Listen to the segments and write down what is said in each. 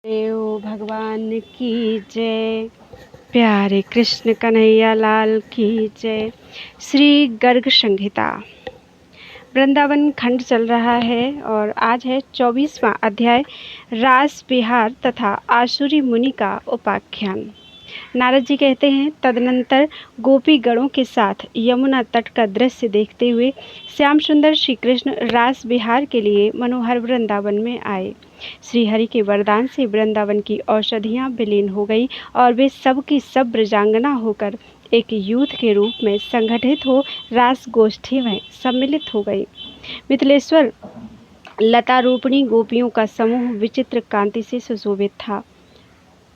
देव भगवान की जय। प्यारे कृष्ण कन्हैया लाल की जय। श्री गर्ग संहिता वृंदावन खंड चल रहा है और आज है 24वां अध्याय, रास विहार तथा आसुरी मुनि का उपाख्यान। नारद जी कहते हैं, तदनंतर गोपी गणों के साथ यमुना तट का दृश्य देखते हुए श्याम सुंदर श्री कृष्ण रास विहार के लिए मनोहर वृंदावन में आए। श्री हरि के वरदान से वृंदावन की औषधियां विलीन हो गई और वे सब की सब ब्रजांगना होकर एक यूथ के रूप में संगठित हो रास गोष्ठी में सम्मिलित हो गई। मिथिलेश्वर लता रूपणी गोपियों का समूह विचित्र कांति से सुशोभित था।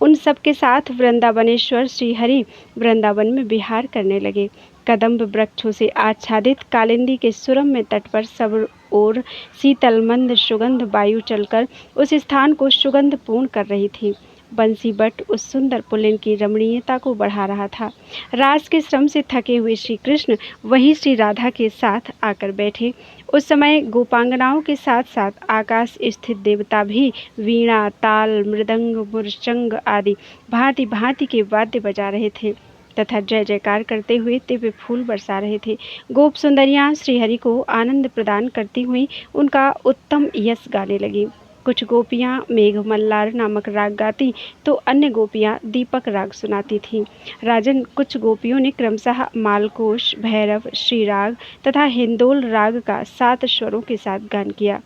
उन सब के साथ वृंदावनेश्वर श्री हरि वृंदावन में विहार करने लगे। कदम्ब वृक्षों से आच्छादित कालिंदी के सुरम्य तट पर सब ओर शीतल मंद सुगंध वायु चलकर उस स्थान को सुगंध पूर्ण कर रही थी। बंसी बट उस सुंदर पुलिन की रमणीयता को बढ़ा रहा था। रास के श्रम से थके हुए श्री कृष्ण वहीं श्री राधा के साथ आकर बैठे। उस समय गोपांगनाओं के साथ साथ आकाश स्थित देवता भी वीणा, ताल, मृदंग, मुरचंग आदि भांति भांति के वाद्य बजा रहे थे तथा जय जयकार करते हुए दिव्य फूल बरसा रहे थे। गोप सुंदरियां श्रीहरि को आनंद प्रदान करती हुई उनका उत्तम यश गाने लगी। कुछ गोपियां मेघमल्लार नामक राग गाती तो अन्य गोपियां दीपक राग सुनाती थीं। राजन, कुछ गोपियों ने क्रमशः मालकोश, भैरव, श्रीराग तथा हिंदोल राग का 7 स्वरों के साथ गान किया।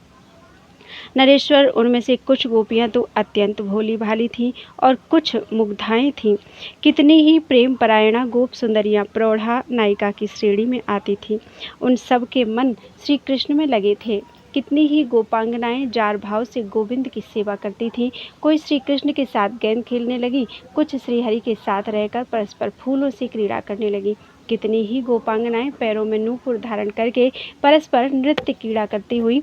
नरेश्वर, उनमें से कुछ गोपियां तो अत्यंत भोली भाली थीं और कुछ मुग्धाएं थीं। कितनी ही प्रेम परायणा गोप सुंदरियां प्रौढ़ा नायिका की श्रेणी में आती थीं। उन सब के मन श्री कृष्ण में लगे थे। कितनी ही गोपांगनाएं जार भाव से गोविंद की सेवा करती थीं। कोई श्री कृष्ण के साथ गेंद खेलने लगी, कुछ श्रीहरि के साथ रहकर परस्पर फूलों से क्रीड़ा करने लगी। कितनी ही गोपांगनाएं पैरों में नूपुर धारण करके परस्पर नृत्य क्रीड़ा करती हुई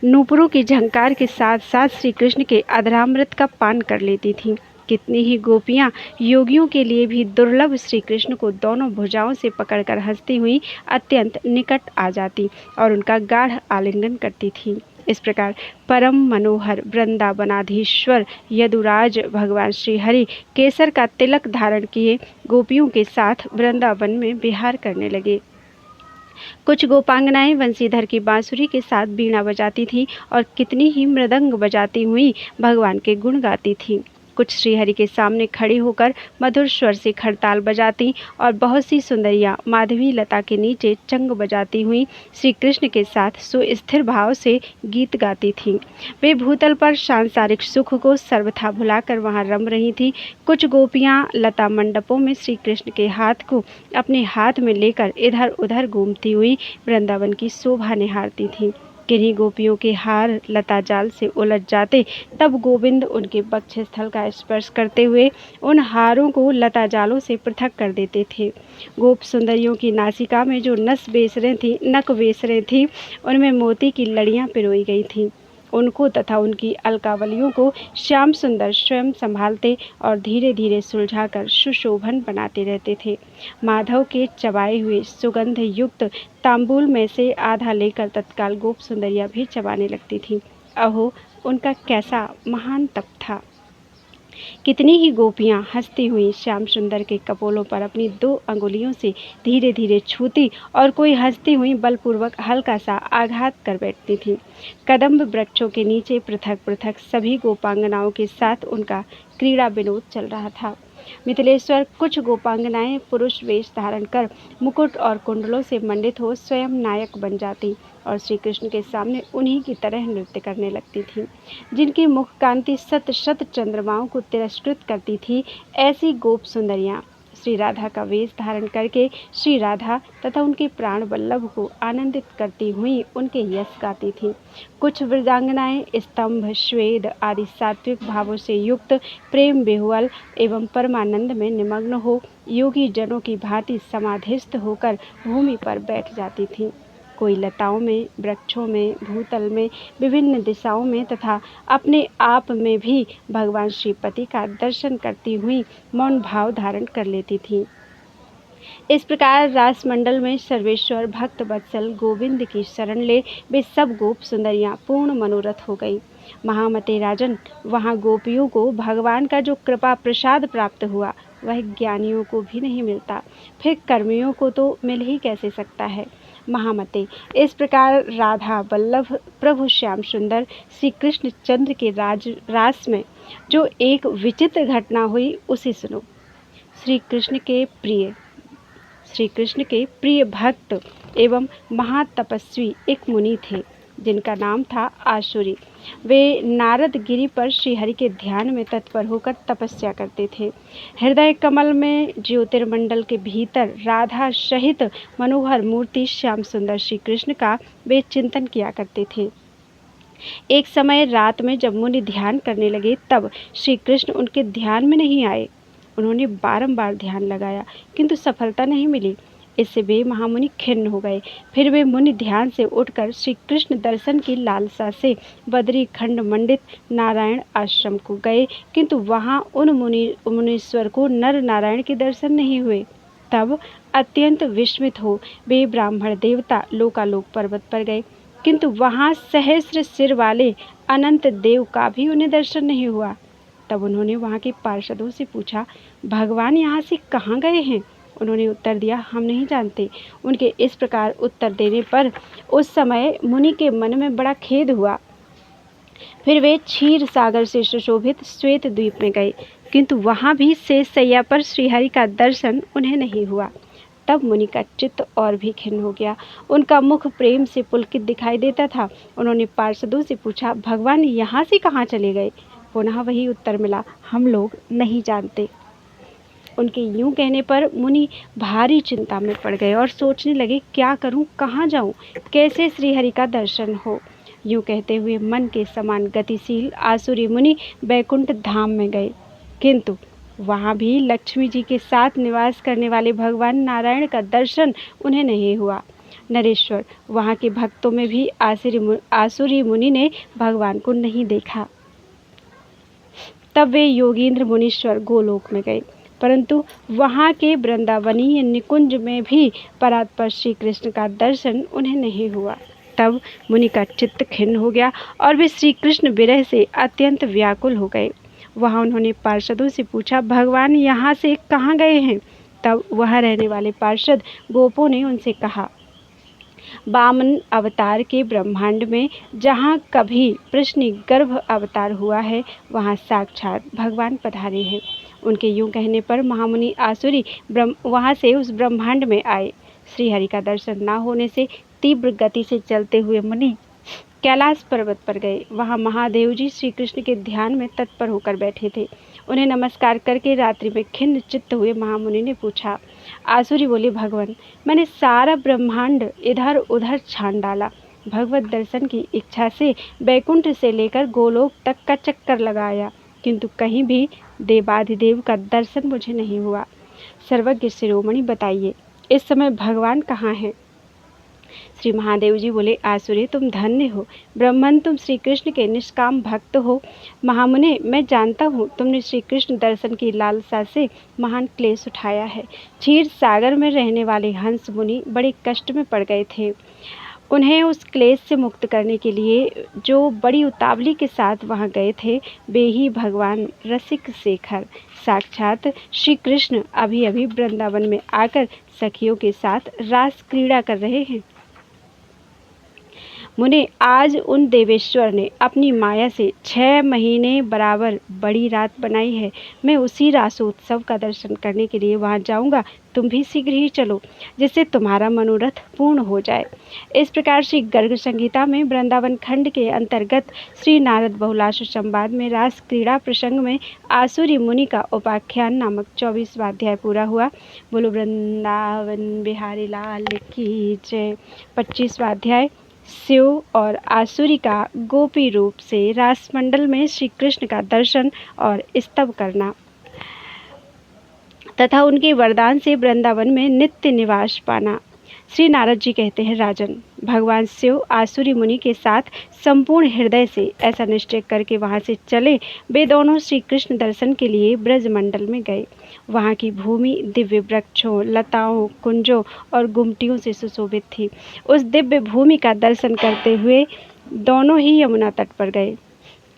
नूपुरों की झंकार के साथ साथ श्री कृष्ण के अधरामृत का पान कर लेती थीं। कितनी ही गोपियां योगियों के लिए भी दुर्लभ श्री कृष्ण को दोनों भुजाओं से पकड़कर हंसती हुई अत्यंत निकट आ जाती और उनका गाढ़ आलिंगन करती थीं। इस प्रकार परम मनोहर वृंदावनाधीश्वर यदुराज भगवान श्री हरि केसर का तिलक धारण किए गोपियों के साथ वृंदावन में विहार करने लगे। कुछ गोपांगनाएं वंशीधर की बांसुरी के साथ बीणा बजाती थीं और कितनी ही मृदंग बजाती हुई भगवान के गुण गाती थीं। कुछ श्रीहरि के सामने खड़ी होकर मधुर स्वर से खड़ताल बजाती और बहुत सी सुंदरियां माधवी लता के नीचे चंग बजाती हुई श्री कृष्ण के साथ सुस्थिर भाव से गीत गाती थीं। वे भूतल पर सांसारिक सुख को सर्वथा भुलाकर वहां रम रही थीं। कुछ गोपियां लता मंडपों में श्री कृष्ण के हाथ को अपने हाथ में लेकर इधर उधर घूमती हुई वृंदावन की शोभा निहारती थीं। किन्हीं गोपियों के हार लता जाल से उलझ जाते, तब गोविंद उनके वक्षस्थल का स्पर्श करते हुए उन हारों को लता जालों से पृथक कर देते थे। गोप सुंदरियों की नासिका में जो नक बेसरें थीं, उनमें मोती की लड़ियां पिरोई गई थीं। उनको तथा उनकी अलकावलियों को श्याम सुंदर स्वयं संभालते और धीरे धीरे सुलझाकर सुशोभन बनाते रहते थे। माधव के चबाए हुए सुगंध युक्त तांबूल में से आधा लेकर तत्काल गोप सुंदरियां भी चबाने लगती थीं। अहो, उनका कैसा महान तप था। कितनी ही गोपियां हंसती हुई श्याम सुंदर के कपोलों पर अपनी 2 अंगुलियों से धीरे धीरे छूती और कोई हंसती हुई बलपूर्वक हल्का सा आघात कर बैठती थीं। कदम्ब वृक्षों के नीचे पृथक पृथक सभी गोपांगनाओं के साथ उनका क्रीड़ा विनोद चल रहा था। मिथिलेश्वर, कुछ गोपांगनाएं पुरुष वेश धारण कर मुकुट और कुंडलों से मंडित हो स्वयं नायक बन जाती और श्री कृष्ण के सामने उन्हीं की तरह नृत्य करने लगती थीं। जिनकी मुख कांति शत शत चंद्रमाओं को तिरस्कृत करती थी, ऐसी गोप सुंदरियां श्री राधा का वेश धारण करके श्री राधा तथा उनके प्राण वल्लभ को आनंदित करती हुई उनके यश गाती थीं। कुछ वृंदांगनाएं स्तंभ, श्वेद आदि सात्विक भावों से युक्त प्रेम विह्वल एवं परमानंद में निमग्न हो योगी जनों की भांति समाधिस्थ होकर भूमि पर बैठ जाती थीं। कोई लताओं में, वृक्षों में, भूतल में, विभिन्न दिशाओं में तथा अपने आप में भी भगवान श्रीपति का दर्शन करती हुई मौन भाव धारण कर लेती थीं। इस प्रकार रास मंडल में सर्वेश्वर भक्त वत्सल गोविंद की शरण ले वे सब गोप सुंदरियां पूर्ण मनोरथ हो गई। महामते राजन, वहाँ गोपियों को भगवान का जो कृपा प्रसाद प्राप्त हुआ वह ज्ञानियों को भी नहीं मिलता, फिर कर्मियों को तो मिल ही कैसे सकता है। महामते, इस प्रकार राधा वल्लभ प्रभु श्याम सुंदर श्री कृष्ण चंद्र के रास में जो एक विचित्र घटना हुई उसे सुनो। श्री कृष्ण के प्रिय भक्त एवं महातपस्वी एक मुनि थे जिनका नाम था आसुरी। वे नारद गिरी पर श्रीहरि के ध्यान में तत्पर होकर तपस्या करते थे। हृदय कमल में ज्योतिर्मंडल के भीतर राधा सहित मनोहर मूर्ति श्याम सुंदर श्री कृष्ण का वे चिंतन किया करते थे। एक समय रात में जब मुनि ध्यान करने लगे तब श्री कृष्ण उनके ध्यान में नहीं आए। उन्होंने बारंबार ध्यान लगाया किंतु सफलता नहीं मिली। इससे वे महामुनि खिन्न हो गए। फिर वे मुनि ध्यान से उठकर श्री कृष्ण दर्शन की लालसा से बद्री खंड मंडित नारायण आश्रम को गए, किंतु वहाँ उन मुनीश्वर को नर नारायण के दर्शन नहीं हुए। तब अत्यंत विस्मित हो वे ब्राह्मण देवता लोकालोक पर्वत पर गए, किंतु वहाँ सहस्र सिर वाले अनंत देव का भी उन्हें दर्शन नहीं हुआ। तब उन्होंने वहाँ के पार्षदों से पूछा, भगवान यहाँ से कहाँ गए हैं? उन्होंने उत्तर दिया, हम नहीं जानते। उनके इस प्रकार उत्तर देने पर उस समय मुनि के मन में बड़ा खेद हुआ। फिर वे क्षीर सागर से सुशोभित श्वेत द्वीप में गए, किंतु वहाँ भी शेष शैया पर श्रीहरि का दर्शन उन्हें नहीं हुआ। तब मुनि का चित्त और भी खिन्न हो गया। उनका मुख प्रेम से पुलकित दिखाई देता था। उन्होंने पार्षदों से पूछा, भगवान यहाँ से कहाँ चले गए? पुनः वही उत्तर मिला, हम लोग नहीं जानते। उनके यूं कहने पर मुनि भारी चिंता में पड़ गए और सोचने लगे, क्या करूं, कहाँ जाऊं, कैसे श्रीहरि का दर्शन हो। यूं कहते हुए मन के समान गतिशील आसुरी मुनि बैकुंठ धाम में गए, किंतु वहाँ भी लक्ष्मी जी के साथ निवास करने वाले भगवान नारायण का दर्शन उन्हें नहीं हुआ। नरेश्वर, वहाँ के भक्तों में भी आसुरी मुनि ने भगवान को नहीं देखा। तब वे योगींद्र मुनीश्वर गोलोक में गए, परंतु वहाँ के वृंदावनीय निकुंज में भी परात्पर श्री कृष्ण का दर्शन उन्हें नहीं हुआ। तब मुनि का चित्त खिन्न हो गया और वे श्री कृष्ण विरह से अत्यंत व्याकुल हो गए। वहाँ उन्होंने पार्षदों से पूछा, भगवान यहाँ से कहाँ गए हैं? तब वहाँ रहने वाले पार्षद गोपों ने उनसे कहा, वामन अवतार के ब्रह्मांड में जहाँ कभी प्रश्नि गर्भ अवतार हुआ है वहाँ साक्षात भगवान पधारे हैं। उनके यूं कहने पर महामुनि आसुरी वहाँ से उस ब्रह्मांड में आए। श्रीहरि का दर्शन न होने से तीव्र गति से चलते हुए मुनि कैलाश पर्वत पर गए। वहाँ महादेव जी श्री कृष्ण के ध्यान में तत्पर होकर बैठे थे। उन्हें नमस्कार करके रात्रि में खिन्न चित्त हुए महामुनि ने पूछा, आसुरी बोले, भगवान, मैंने सारा ब्रह्मांड इधर उधर छान डाला। भगवत दर्शन की इच्छा से बैकुंठ से लेकर गोलोक तक का चक्कर लगाया, किंतु कहीं भी देवाधिदेव का दर्शन मुझे नहीं हुआ। सर्वज्ञ शिरोमणि, बताइए इस समय भगवान कहाँ हैं? श्री महादेव जी बोले, आसुरी, तुम धन्य हो, ब्रह्मन, तुम श्री कृष्ण के निष्काम भक्त हो। महामुने, मैं जानता हूँ तुमने श्री कृष्ण दर्शन की लालसा से महान क्लेश उठाया है। क्षीर सागर में रहने वाले हंस मुनि बड़े कष्ट में पड़ गए थे। उन्हें उस क्लेश से मुक्त करने के लिए जो बड़ी उतावली के साथ वहाँ गए थे वे ही भगवान रसिक शेखर साक्षात श्री कृष्ण अभी अभी वृंदावन में आकर सखियों के साथ रास क्रीड़ा कर रहे हैं। मुने, आज उन देवेश्वर ने अपनी माया से 6 महीने बराबर बड़ी रात बनाई है। मैं उसी रासोत्सव का दर्शन करने के लिए वहां जाऊंगा। तुम भी शीघ्र ही चलो, जिससे तुम्हारा मनोरथ पूर्ण हो जाए। इस प्रकार श्री गर्ग संहिता में वृंदावन खंड के अंतर्गत श्री नारद बहुलाश संवाद में रास क्रीड़ा प्रसंग में आसुरी मुनि का उपाख्यान नामक 24वां अध्याय पूरा हुआ। बोलो वृंदावन बिहारी लाल की जय। 25वां अध्याय शिव और आसुरी का गोपी रूप से रासमंडल में श्री कृष्ण का दर्शन और स्तव करना तथा उनके वरदान से वृंदावन में नित्य निवास पाना। श्री नारद जी कहते हैं, राजन, भगवान शिव आसुरी मुनि के साथ संपूर्ण हृदय से ऐसा निश्चय करके वहाँ से चले। वे दोनों श्री कृष्ण दर्शन के लिए ब्रजमंडल में गए। वहाँ की भूमि दिव्य वृक्षों, लताओं, कुंजों और गुमटियों से सुशोभित थी। उस दिव्य भूमि का दर्शन करते हुए दोनों ही यमुना तट पर गए।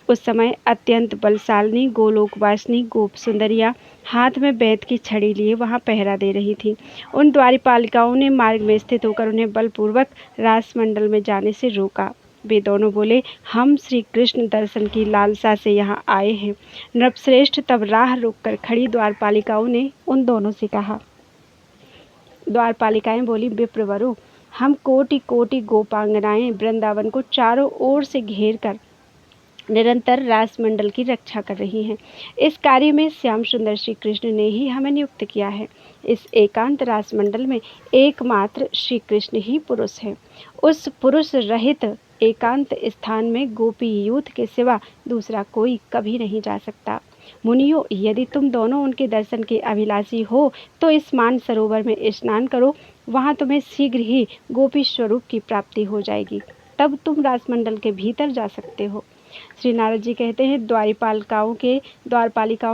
उस समय अत्यंत बलशालिनी गोलोकवासिनी गोप सुंदरियां हाथ में बैत की छड़ी लिए वहां पहरा दे रही थीं। उन द्वारपालिकाओं ने मार्ग में स्थित होकर उन्हें बलपूर्वक रासमंडल में जाने से रोका। वे दोनों बोले, हम श्री कृष्ण दर्शन की लालसा से यहाँ आए हैं। नृपश्रेष्ठ तब राह रोककर खड़ी द्वारपालिकाओं ने उन दोनों से कहा। द्वारपालिकाएं बोली, विप्रवरु, हम कोटि कोटि गोपांगनाएं वृंदावन को चारों ओर से घेर कर निरंतर रासमंडल की रक्षा कर रही हैं। इस कार्य में श्याम सुंदर श्री कृष्ण ने ही हमें नियुक्त किया है। इस एकांत रासमंडल में एकमात्र श्री कृष्ण ही पुरुष है। उस पुरुष रहित एकांत स्थान में गोपी यूथ के सिवा दूसरा कोई कभी नहीं जा सकता। मुनियों, यदि तुम दोनों उनके दर्शन के अभिलाषी हो तो इस मान सरोवर में स्नान करो। वहाँ तुम्हें शीघ्र ही गोपी स्वरूप की प्राप्ति हो जाएगी। तब तुम रासमंडल के भीतर जा सकते हो। श्री नारद जी कहते हैं, द्वारपालिकाओं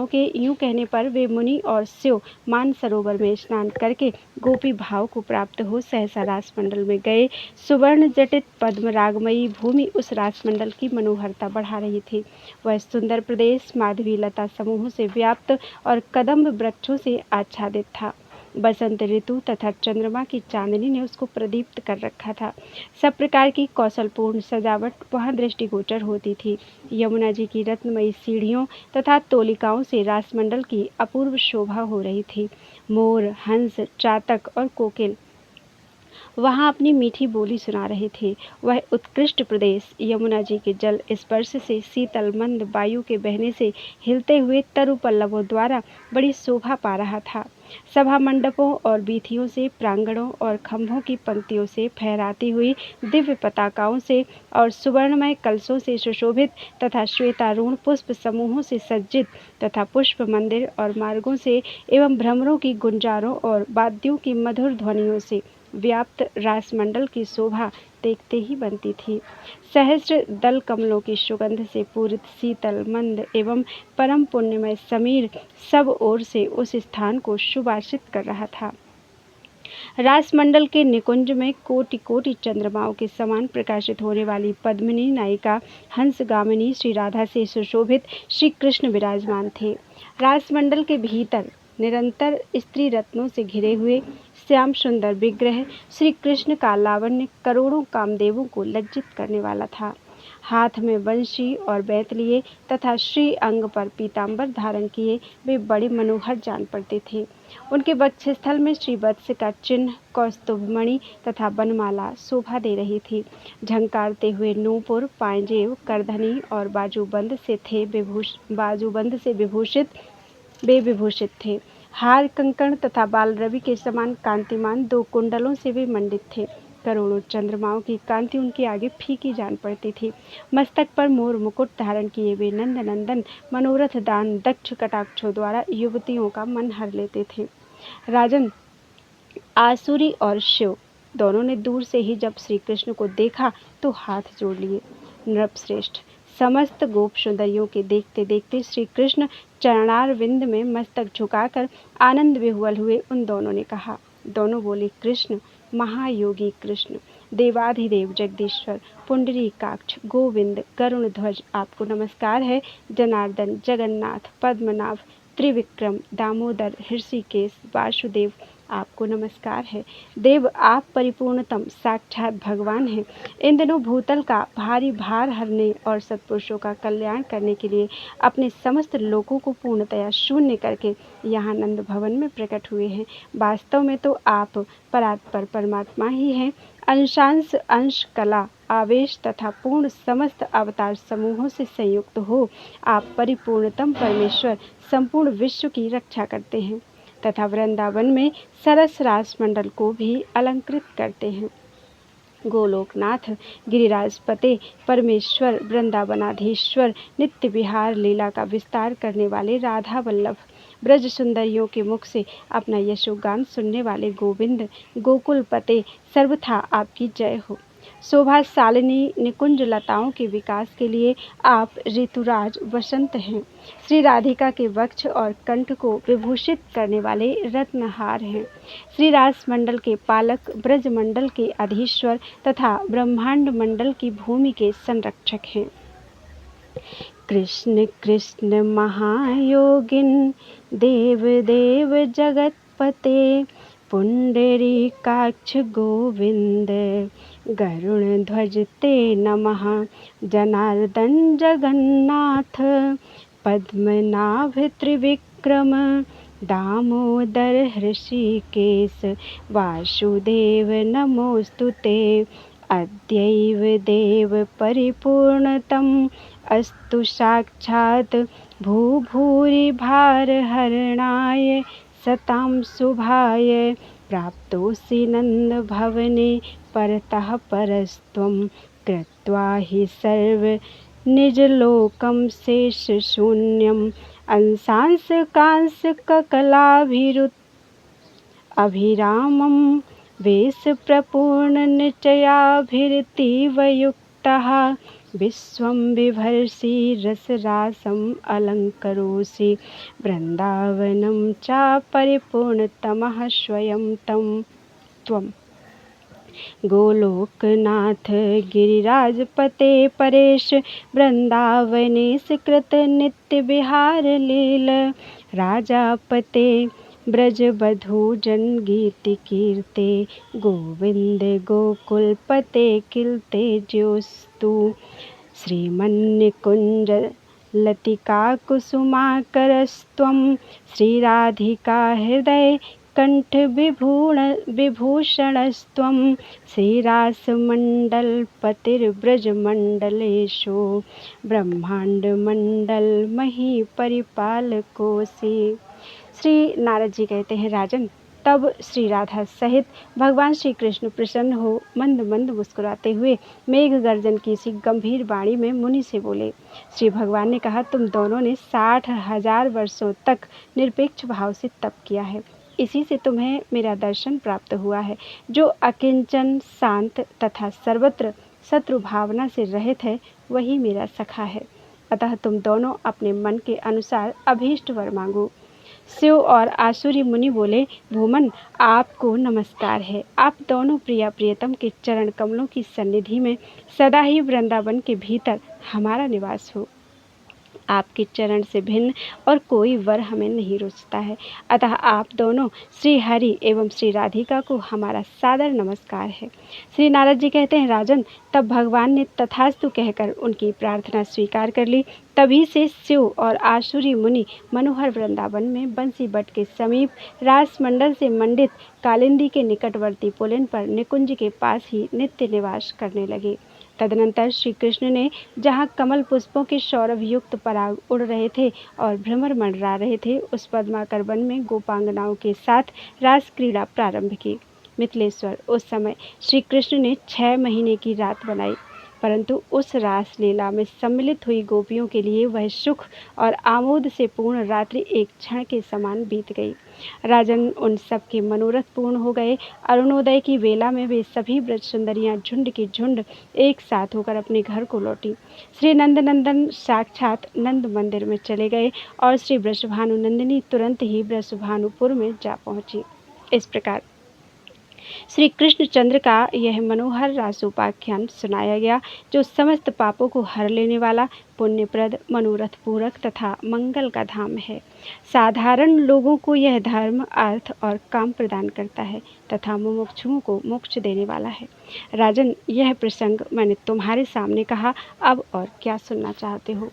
के यूं कहने पर वे मुनि और शिव मान सरोवर में स्नान करके गोपी भाव को प्राप्त हो सहसा रासमंडल में गए। सुवर्ण जटित पद्म रागमयी भूमि उस रासमंडल की मनोहरता बढ़ा रही थी। वह सुंदर प्रदेश माधवी लता समूहों से व्याप्त और कदम्ब वृक्षों से आच्छादित था। बसंत ऋतु तथा चंद्रमा की चांदनी ने उसको प्रदीप्त कर रखा था। सब प्रकार की कौशलपूर्ण सजावट वहाँ दृष्टिगोचर होती थी। यमुना जी की रत्नमयी सीढ़ियों तथा तोलिकाओं से रासमंडल की अपूर्व शोभा हो रही थी। मोर, हंस, चातक और कोकिल वहाँ अपनी मीठी बोली सुना रहे थे। वह उत्कृष्ट प्रदेश यमुना जी के जल स्पर्श से, शीतल मंद वायु के बहने से, हिलते हुए तरु पल्लवों द्वारा बड़ी शोभा पा रहा था। सभा मंडपों और बीथियों से, प्रांगणों और खंभों की पंक्तियों से, फहराती हुई दिव्य पताकाओं से और सुवर्णमय कलशों से सुशोभित तथा श्वेतारूढ़ पुष्प समूहों से सज्जित तथा पुष्प मंदिर और मार्गों से एवं भ्रमरों की गुंजारों और वाद्यों की मधुर ध्वनियों से व्याप्त रासमंडल की शोभा देखते ही बनती थी। सहस्र दल कमलों की सुगंध से पूरित शीतल मंद एवं परम पुण्यमय समीर सब ओर से उस स्थान को सुवासित कर रहा था। रासमंडल के निकुंज में कोटि कोटि चंद्रमाओं के समान प्रकाशित होने वाली पद्मिनी नायिका हंसगामिनी श्री राधा से सुशोभित श्री कृष्ण विराजमान थे। रासमंडल के भीतर निरंतर स्त्री रत्नों से घिरे हुए श्याम सुंदर विग्रह श्री कृष्ण का लावण्य करोड़ों कामदेवों को लज्जित करने वाला था। हाथ में वंशी और बैत लिए तथा श्री अंग पर पीतांबर धारण किए वे बड़े मनोहर जान पड़ते थे। उनके वक्षस्थल में श्री वत्स का चिन्ह, कौस्तुभमणि तथा बनमाला शोभा दे रही थी। झंकारते हुए नूपुर, पांजेब, करधनी और बाजूबंद से विभूषित थे। हार, कंकण तथा बाल रवि के समान कांतिमान 2 कुंडलों से वे मंडित थे। करोड़ों चंद्रमाओं की कांति उनके आगे फीकी जान पड़ती थी। मस्तक पर मोर मुकुट धारण किए वे नंदनंदन मनोरथ दान दक्ष कटाक्षों द्वारा युवतियों का मन हर लेते थे। राजन, आसुरी और शिव दोनों ने दूर से ही जब श्री कृष्ण को देखा तो हाथ जोड़ लिए। नृपश्रेष्ठ, समस्त गोप सुंदरियों के देखते देखते श्री कृष्ण चरणारविंद में मस्तक झुकाकर आनंद विह्वल हुए। उन दोनों ने कहा। दोनों बोले, कृष्ण, महायोगी कृष्ण, देवाधिदेव जगदीश्वर, पुंडरीकाक्ष, गोविंद, गरुण ध्वज, आपको नमस्कार है। जनार्दन, जगन्नाथ, पद्मनाभ, त्रिविक्रम, दामोदर, ऋषिकेश, वासुदेव, आपको नमस्कार है। देव, आप परिपूर्णतम साक्षात भगवान हैं। इन दिनों भूतल का भारी भार हरने और सत्पुरुषों का कल्याण करने के लिए अपने समस्त लोकों को पूर्णतया शून्य करके यहाँ नंद भवन में प्रकट हुए हैं। वास्तव में तो आप परात्पर परमात्मा ही हैं। अंशांश, अंश, कला, आवेश तथा पूर्ण समस्त अवतार समूहों से संयुक्त हो आप परिपूर्णतम परमेश्वर संपूर्ण विश्व की रक्षा करते हैं तथा वृंदावन में सरस रास मंडल को भी अलंकृत करते हैं। गोलोकनाथ, गिरिराजपते, परमेश्वर, वृंदावनाधीश्वर, नित्य विहार लीला का विस्तार करने वाले राधा वल्लभ, ब्रज सुंदरियों के मुख से अपना यशोगान सुनने वाले गोविंद, गोकुलपते, सर्वथा आपकी जय हो। शोभा शालिनी निकुंज लताओं के विकास के लिए आप ऋतुराज वसंत हैं। श्री राधिका के वक्ष और कंठ को विभूषित करने वाले रत्नहार हैं। श्री रास मंडल के पालक, ब्रज मंडल के अधीश्वर तथा ब्रह्मांड मंडल की भूमि के संरक्षक हैं। कृष्ण कृष्ण महायोगिन, देव देव जगतपते, पुंडरीकाक्ष गोविंद, गरुण ध्वज ते नमः। जनार्दन जगन्नाथ, पद्मनाभ त्रिविक्रम, दामोदर हृषिकेश, वासुदेव नमोस्तुते। अद्यैव देव परिपूर्णतम, अस्तु साक्षात् भूभूरि भार हरणाय, सतां शुभाय। प्राप्तोऽसि नंद भवने, परतः परस्त्वं, कृत्वा हि सर्व निजलोकं शेष शून्यम्। अंशांश कांस ककलाभिरुत अभिरामं, वेश प्रपूर्ण निचयाभिरतीव युक्तः। विश्वं बिभर्षि रसरासम् अलङ्करोषि, वृन्दावनं च परिपूर्णतमः स्वयं तं त्वम्। गोलोकनाथ गिरिराजपते परेश, वृंदावनेश कृत नित्य विहार लील। राजापते ब्रजबधू जनगीति कीर्ते, गोविंद गोकुलपते किलते ज्योस्तु। श्रीमन्निकुंज लतिका कुसुमाकरस्त्वं, श्रीराधिका हृदय कंठ विभूषणस्त्वं। श्रीरासमण्डलपतिर्ब्रजमण्डलेशो, ब्रह्मांडमण्डल मही परिपालकोऽसि। श्री नारद जी कहते हैं, राजन, तब श्री राधा सहित भगवान श्री कृष्ण प्रसन्न हो मंद मंद मुस्कुराते हुए मेघ गर्जन की सी गंभीर वाणी में मुनि से बोले। श्री भगवान ने कहा, तुम दोनों ने 60,000 वर्षों तक निरपेक्ष भाव से तप किया है, इसी से तुम्हें मेरा दर्शन प्राप्त हुआ है। जो अकिंचन, शांत तथा सर्वत्र शत्रु भावना से रहित है, वही मेरा सखा है। अतः तुम दोनों अपने मन के अनुसार अभीष्ट वर मांगो। शिव और आसुरी मुनि बोले, भूमन, आपको नमस्कार है। आप दोनों प्रिया प्रियतम के चरण कमलों की सन्निधि में सदा ही वृंदावन के भीतर हमारा निवास हो। आपके चरण से भिन्न और कोई वर हमें नहीं रुचता है। अतः आप दोनों श्री हरि एवं श्री राधिका को हमारा सादर नमस्कार है। श्री नारद जी कहते हैं, राजन, तब भगवान ने तथास्तु कहकर उनकी प्रार्थना स्वीकार कर ली। तभी से शिव और आसुरी मुनि मनोहर वृंदावन में बंसी बट के समीप रासमंडल से मंडित कालिंदी के निकटवर्ती पुलिन पर निकुंज के पास ही नित्य निवास करने लगे। तदनंतर श्री कृष्ण ने जहाँ कमल पुष्पों के सौरभ युक्त पराग उड़ रहे थे और भ्रमर मंडरा रहे थे, उस पद्माकर वन में गोपांगनाओं के साथ रास क्रीड़ा प्रारंभ की। मिथिलेश्वर, उस समय श्री कृष्ण ने 6 महीने की रात बनाई, परंतु उस रास लीला में सम्मिलित हुई गोपियों के लिए वह सुख और आमोद से पूर्ण रात्रि एक क्षण के समान बीत गई। राजन, उन सब के मनोरथ पूर्ण हो गए। अरुणोदय की वेला में वे सभी ब्रज सुंदरियां झुंड की झुंड एक साथ होकर अपने घर को लौटी। श्री नंदनंदन साक्षात नंद मंदिर में चले गए और श्री वृषभानु नंदिनी तुरंत ही वृषभानुपुर में जा पहुंची। इस प्रकार श्री कृष्णचंद्र का यह मनोहर रासोपाख्यान सुनाया गया, जो समस्त पापों को हर लेने वाला, पुण्यप्रद, मनोरथ पूरक तथा मंगल का धाम है। साधारण लोगों को यह धर्म, अर्थ और काम प्रदान करता है तथा मुमुक्षुओं को मोक्ष देने वाला है। राजन, यह प्रसंग मैंने तुम्हारे सामने कहा, अब और क्या सुनना चाहते हो?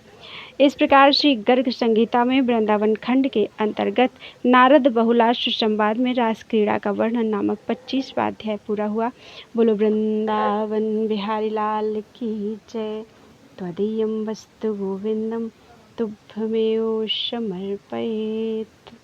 इस प्रकार श्री गर्ग संहिता में वृंदावन खंड के अंतर्गत नारद बहुलाश्व संवाद में रास क्रीड़ा का वर्णन नामक 25वां अध्याय पूरा हुआ। बोलो वृंदावन बिहारी लाल की जय। त्वदीयं वस्तु गोविंदम तुभ्यमेव समर्पयेत्।